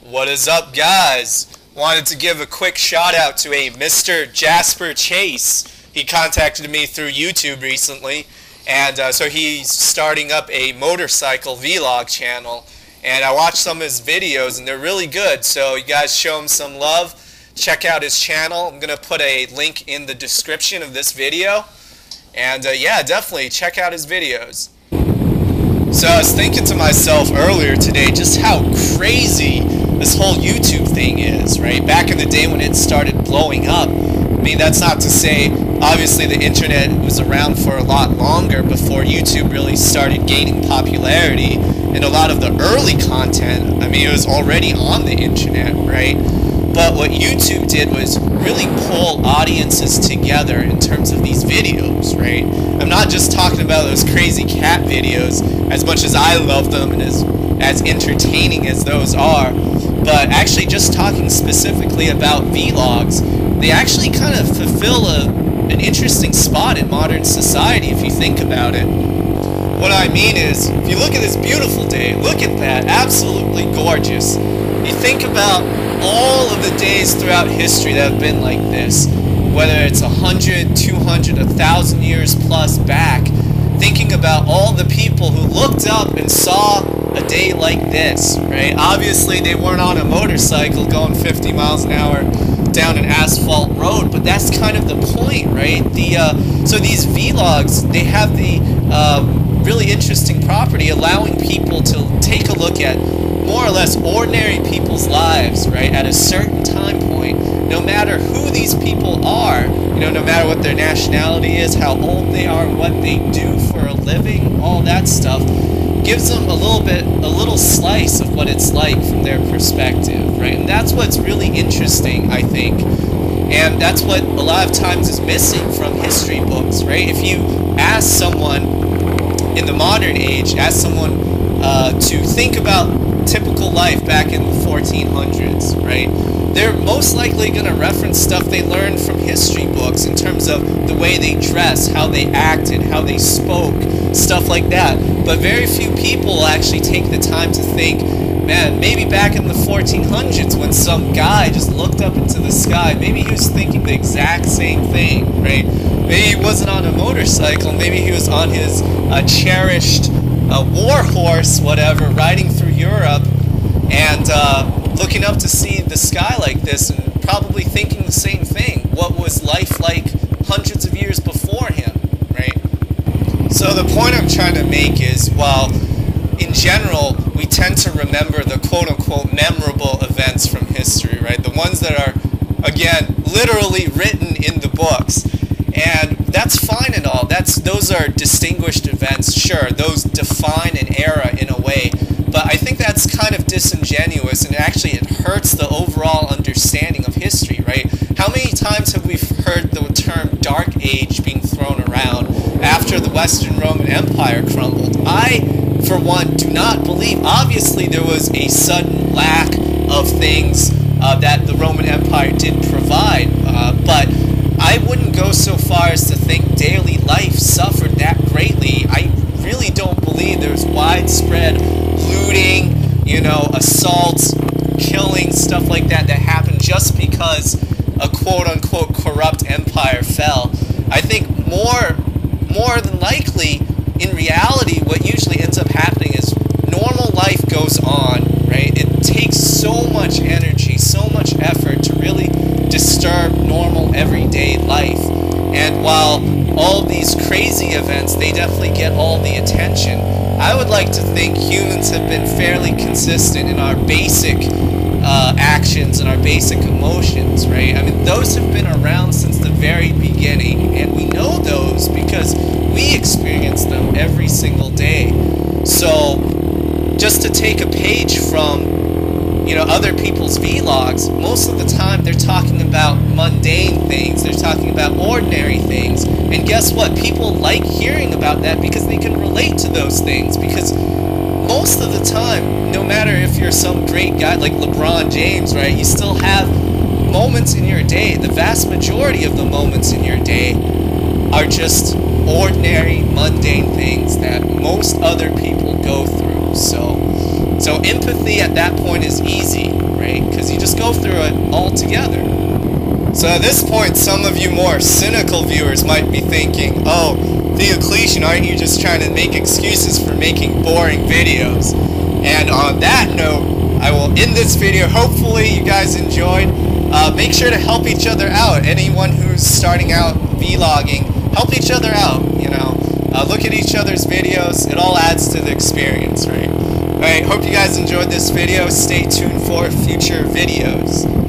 What is up, guys? Wanted to give a quick shout out to a Mr. Jasper Chase. He contacted me through YouTube recently, and so he's starting up a motorcycle vlog channel. And I watched some of his videos, and they're really good, so you guys show him some love. Check out his channel. I'm going to put a link in the description of this video. And yeah, definitely check out his videos. So I was thinking to myself earlier today just how crazy this whole YouTube thing is, right? Back in the day when it started blowing up. I mean, that's not to say, obviously the internet was around for a lot longer before YouTube really started gaining popularity. And a lot of the early content, I mean, it was already on the internet, right? But what YouTube did was really pull audiences together in terms of these videos, right? I'm not just talking about those crazy cat videos, as much as I love them and as entertaining as those are, but actually just talking specifically about vlogs. They actually kind of fulfill an interesting spot in modern society if you think about it. What I mean is, if you look at this beautiful day, look at that, absolutely gorgeous. You think about all of the days throughout history that have been like this, whether it's 100, 200, 1,000 years plus back, thinking about all the people who looked up and saw a day like this, right? Obviously, they weren't on a motorcycle going 50 miles an hour down an asphalt road, but that's kind of the point, right? So these vlogs, they have the really interesting property allowing people to take a look at more or less ordinary people's lives, right, at a certain time point, no matter who these people are, you know, no matter what their nationality is, how old they are, what they do for a living, all that stuff, gives them a little slice of what it's like from their perspective, right? And that's what's really interesting, I think. And that's what a lot of times is missing from history books, right? If you ask someone in the modern age, ask someone to think about typical life back in the 1400s, right? They're most likely going to reference stuff they learned from history books in terms of the way they dress, how they acted, how they spoke, stuff like that. But very few people will actually take the time to think, man, maybe back in the 1400s when some guy just looked up into the sky, maybe he was thinking the exact same thing, right? Maybe he wasn't on a motorcycle, maybe he was on his cherished war horse, whatever, riding through Europe and looking up to see the sky like this and probably thinking the same thing. What was life like hundreds of years before him, right? So the point I'm trying to make is, while in general we tend to remember the quote-unquote memorable events from history, right? The ones that are, again, literally written in the books. And that's fine and all. Those are distinguished events, sure. Those define an era in a way. But I think that's kind of disingenuous, and actually it hurts the overall understanding of history, right? How many times have we heard the term Dark Age being thrown around after the Western Roman Empire crumbled? I, for one, do not believe. Obviously, there was a sudden lack of things that the Roman Empire did provide, but I wouldn't go so far as to think daily life suffered that greatly. I really don't believe there's widespread looting, you know, assaults, killing, stuff like that happened just because a quote-unquote corrupt empire fell. I think more than likely, in reality, what usually ends up happening is normal life goes on, right? It takes so much energy, so much effort to really disturb normal everyday life. And while all these crazy events, they definitely get all the attention, I would like to think humans have been fairly consistent in our basic actions and our basic emotions, right? I mean, those have been around since the very beginning, and we know those because we experience them every single day. So, just to take a page from, you know, other people's vlogs, most of the time they're talking about mundane things, they're talking about ordinary things, and guess what? People like hearing about that because they can relate to those things, because most of the time, no matter if you're some great guy like LeBron James, right, you still have moments in your day, the vast majority of the moments in your day are just ordinary, mundane things that most other people go through. So So empathy at that point is easy, right? Because you just go through it all together. So at this point, some of you more cynical viewers might be thinking, oh, Theocletian, aren't you just trying to make excuses for making boring videos? And on that note, I will end this video. Hopefully you guys enjoyed. Make sure to help each other out. Anyone who's starting out vlogging, help each other out, you know. Look at each other's videos. It all adds to the experience, right? Alright, hope you guys enjoyed this video. Stay tuned for future videos.